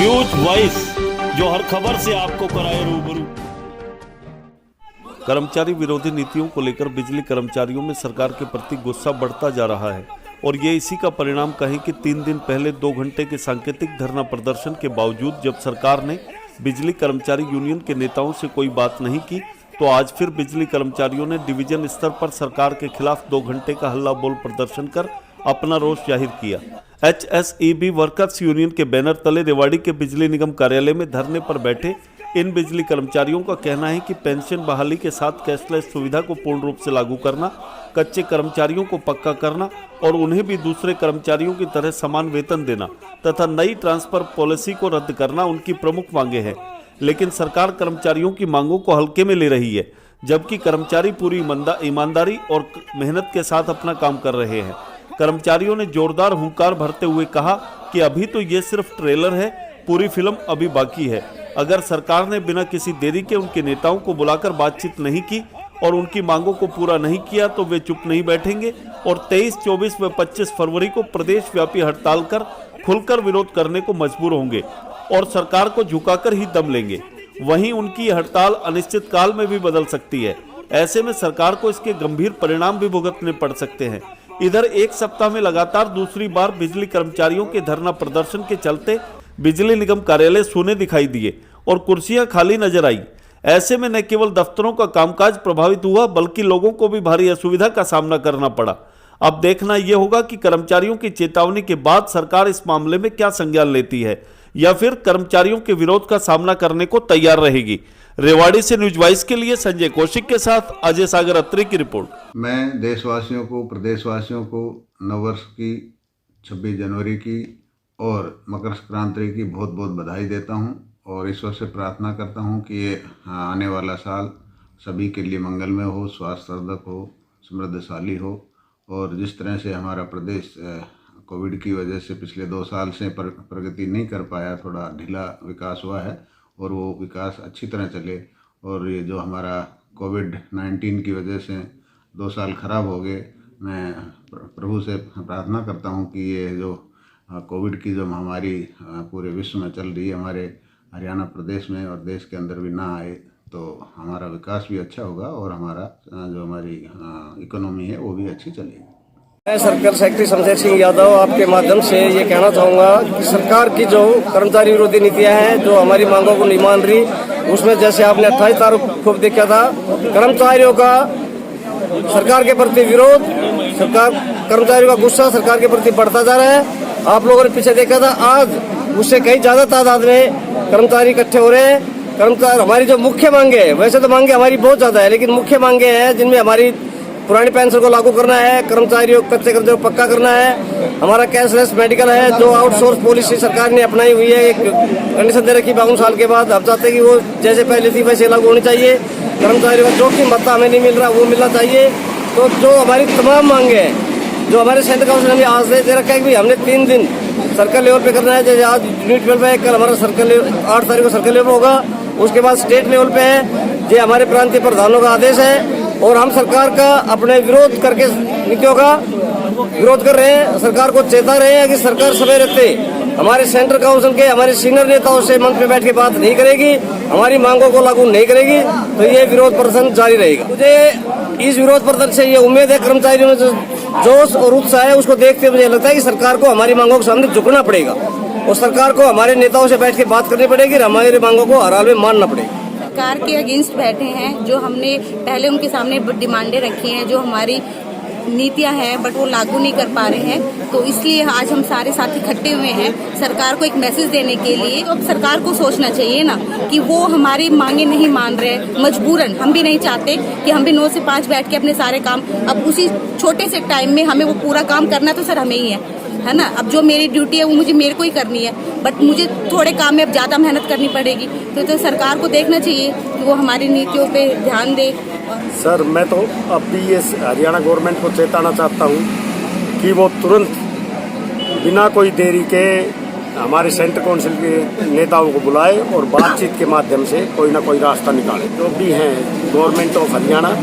News voice, जो हर खबर से आपको कराए रूबरू। कर्मचारी विरोधी नीतियों को लेकर बिजली कर्मचारियों में सरकार के प्रति गुस्सा बढ़ता जा रहा है और ये इसी का परिणाम कहें कि 3 दिन पहले 2 घंटे के सांकेतिक धरना प्रदर्शन के बावजूद जब सरकार ने बिजली कर्मचारी यूनियन के नेताओं से कोई बात नहीं की, तो आज फिर बिजली कर्मचारियों ने डिवीजन स्तर पर सरकार के खिलाफ 2 घंटे का हल्ला बोल प्रदर्शन कर अपना रोष जाहिर किया। HSEB वर्कर्स यूनियन के बैनर तले रेवाड़ी के बिजली निगम कार्यालय में धरने पर बैठे इन बिजली कर्मचारियों का कहना है कि पेंशन बहाली के साथ कैशलेस सुविधा को पूर्ण रूप से लागू करना, कच्चे कर्मचारियों को पक्का करना और उन्हें भी दूसरे कर्मचारियों की तरह समान वेतन देना तथा नई ट्रांसफर पॉलिसी को रद्द करना उनकी प्रमुख मांगे हैं। लेकिन सरकार कर्मचारियों की मांगों को हल्के में ले रही है, जबकि कर्मचारी पूरी ईमानदारी और मेहनत के साथ अपना काम कर रहे हैं। कर्मचारियों ने जोरदार हुंकार भरते हुए कहा कि अभी तो ये सिर्फ ट्रेलर है, पूरी फिल्म अभी बाकी है। अगर सरकार ने बिना किसी देरी के उनके नेताओं को बुलाकर बातचीत नहीं की और उनकी मांगों को पूरा नहीं किया तो वे चुप नहीं बैठेंगे और 23, 24 व 25 फरवरी को प्रदेश व्यापी हड़ताल कर खुलकर विरोध करने को मजबूर होंगे और सरकार को झुकाकर ही दम लेंगे। वहीं उनकी हड़ताल अनिश्चित काल में भी बदल सकती है। ऐसे में सरकार को इसके गंभीर परिणाम भी भुगतने पड़ सकते हैं। इधर एक सप्ताह में लगातार दूसरी बार बिजली कर्मचारियों के धरना प्रदर्शन के चलते बिजली निगम कार्यालय सूने दिखाई दिए और कुर्सियां खाली नजर आई। ऐसे में न केवल दफ्तरों का कामकाज प्रभावित हुआ बल्कि लोगों को भी भारी असुविधा का सामना करना पड़ा। अब देखना यह होगा कि कर्मचारियों की चेतावनी के बाद सरकार इस मामले में क्या संज्ञान लेती है या फिर कर्मचारियों के विरोध का सामना करने को तैयार रहेगी। रेवाड़ी से न्यूज वॉइस के लिए संजय कौशिक के साथ अजय सागर अत्री की रिपोर्ट। मैं देशवासियों को, प्रदेशवासियों को नववर्ष की, 26 जनवरी की और मकर संक्रांति की बहुत बहुत बधाई देता हूं और ईश्वर से प्रार्थना करता हूं कि ये आने वाला साल सभी के लिए मंगलमय हो, स्वास्थ्यवर्धक हो, समृद्धशाली हो। और जिस तरह से हमारा प्रदेश कोविड की वजह से पिछले 2 साल से प्रगति नहीं कर पाया, थोड़ा ढीला विकास हुआ है और वो विकास अच्छी तरह चले। और ये जो हमारा कोविड-19 की वजह से 2 साल खराब हो गए, मैं प्रभु से प्रार्थना करता हूँ कि ये जो कोविड की जो महामारी पूरे विश्व में चल रही है, हमारे हरियाणा प्रदेश में और देश के अंदर भी ना आए, तो हमारा विकास भी अच्छा होगा और हमारा जो हमारी इकोनॉमी है वो भी अच्छी चलेगी। मैं सर्कल सेक्रेटरी शमशेर सिंह यादव आपके माध्यम से ये कहना चाहूँगा कि सरकार की जो कर्मचारी विरोधी नीतियाँ हैं, जो हमारी मांगों को नहीं मान रही, उसमें जैसे आपने 28 तारीख को देखा था, कर्मचारियों का सरकार के प्रति विरोध, कर्मचारियों का गुस्सा सरकार के प्रति बढ़ता जा रहा है। आप लोगों ने पीछे देखा था, आज उससे कहीं ज्यादा तादाद में कर्मचारी इकट्ठे हो रहे हैं। कर्मचारी हमारी जो मुख्य मांगे है, वैसे तो मांगे हमारी बहुत ज्यादा है, लेकिन मुख्य मांगे हैं जिनमें हमारी पुरानी पेंशन को लागू करना है, कर्मचारियों कच्चे कर्मचारियों को पक्का करना है, हमारा कैशलेस मेडिकल है, जो आउटसोर्स पॉलिसी सरकार ने अपनाई हुई है, एक कंडीशन दे रखी 52 साल के बाद। हम चाहते हैं कि वो जैसे पहले थी वैसे लागू होनी चाहिए। कर्मचारियों का जोखिम भत्ता हमें नहीं मिल रहा, वो मिलना चाहिए। तो जो हमारी तमाम मांगे हैं, जो हमारे सेंट्रल काउंसिल ने आज दे रखा है कि हमने 3 दिन सर्कल लेवल पे करना है। जैसे आज यूनिट लेवल पे, कल हमारा सर्कल 8 तारीख को सर्कल लेवल होगा, उसके बाद स्टेट लेवल पे है। ये हमारे प्रांतीय प्रधानों का आदेश है और हम सरकार का अपने विरोध करके नीतियों का विरोध कर रहे हैं। सरकार को चेता रहे हैं कि सरकार समय रहते हमारे सेंट्रल काउंसिल के हमारे सीनियर नेताओं से मंच में बैठ के बात नहीं करेगी, हमारी मांगों को लागू नहीं करेगी, तो ये विरोध प्रदर्शन जारी रहेगा। मुझे इस विरोध प्रदर्शन से ये उम्मीद है, कर्मचारियों में जो जोश और उत्साह है उसको देखते हुए मुझे लगता है कि सरकार को हमारी मांगों के सामने झुकना पड़ेगा और सरकार को हमारे नेताओं से बैठ के बात करनी पड़ेगी, हमारी मांगों को हर हाल में मानना पड़ेगा। सरकार के अगेंस्ट बैठे हैं, जो हमने पहले उनके सामने डिमांडें रखी हैं, जो हमारी नीतियां हैं बट वो लागू नहीं कर पा रहे हैं, तो इसलिए आज हम सारे साथी इकट्ठे हुए हैं सरकार को एक मैसेज देने के लिए। तो अब सरकार को सोचना चाहिए ना कि वो हमारी मांगे नहीं मान रहे, मजबूरन। हम भी नहीं चाहते कि हम भी 9 से 5 बैठ के अपने सारे काम, अब उसी छोटे से टाइम में हमें वो पूरा काम करना तो सर हमें ही है ना। अब जो मेरी ड्यूटी है वो मेरे को ही करनी है, बट मुझे थोड़े काम में अब ज्यादा मेहनत करनी पड़ेगी। तो सरकार को देखना चाहिए कि वो हमारी नीतियों पे ध्यान दे। सर, मैं तो अब भी ये हरियाणा गवर्नमेंट को चेताना चाहता हूँ कि वो तुरंत बिना कोई देरी के हमारे सेंट्रल काउंसिल के नेताओं को बुलाए और बातचीत के माध्यम से कोई ना कोई रास्ता निकाले। जो भी हैं गवर्नमेंट ऑफ हरियाणा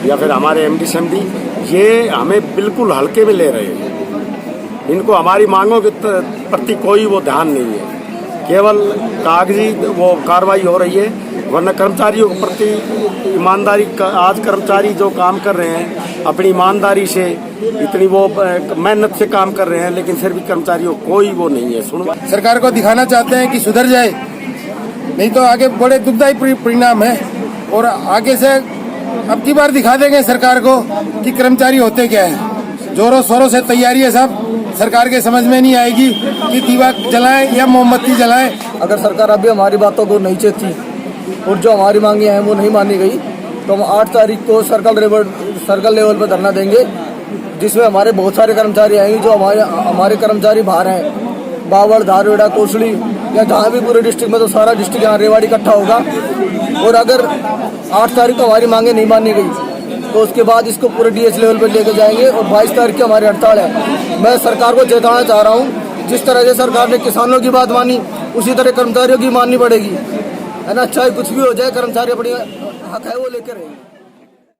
या फिर हमारे MD CMD, ये हमें बिल्कुल हल्के में ले रहे हैं। इनको हमारी मांगों के प्रति कोई वो ध्यान नहीं है। केवल कागजी वो कार्रवाई हो रही है, वरना कर्मचारियों के प्रति ईमानदारी का आज कर्मचारी जो काम कर रहे हैं अपनी ईमानदारी से इतनी वो मेहनत से काम कर रहे हैं, लेकिन फिर भी कर्मचारियों कोई वो नहीं है सुनवा। सरकार को दिखाना चाहते हैं कि सुधर जाए, नहीं तो आगे बड़े दुखदायी परिणाम है। और आगे से अब की बार दिखा देंगे सरकार को कि कर्मचारी होते क्या है। जोरों शोरों से तैयारी है सब, सरकार के समझ में नहीं आएगी कि दीवा जलाएं या मोमबत्ती जलाएं। अगर सरकार अभी हमारी बातों को नहीं चेती और जो हमारी मांगे हैं वो नहीं मानी गई, तो हम 8 तारीख को सर्कल लेवल पर धरना देंगे, जिसमें हमारे बहुत सारे कर्मचारी आएंगे। जो हमारे कर्मचारी बाहर हैं, बावड़, धारवेड़ा, कोसली या जहाँ भी पूरे डिस्ट्रिक्ट में, तो सारा डिस्ट्रिक्ट यहाँ रेवाड़ी इकट्ठा होगा। और अगर 8 तारीख को हमारी मांगे नहीं मानी गई तो उसके बाद इसको पूरे डीएस लेवल पर लेके जाएंगे। और 22 तारीख की हमारी हड़ताल है। मैं सरकार को चेताना चाह रहा हूँ, जिस तरह से सरकार ने किसानों की बात मानी उसी तरह कर्मचारियों की माननी पड़ेगी, है ना। चाहे कुछ भी हो जाए, कर्मचारी अपनी हक है वो लेकर रहेंगे।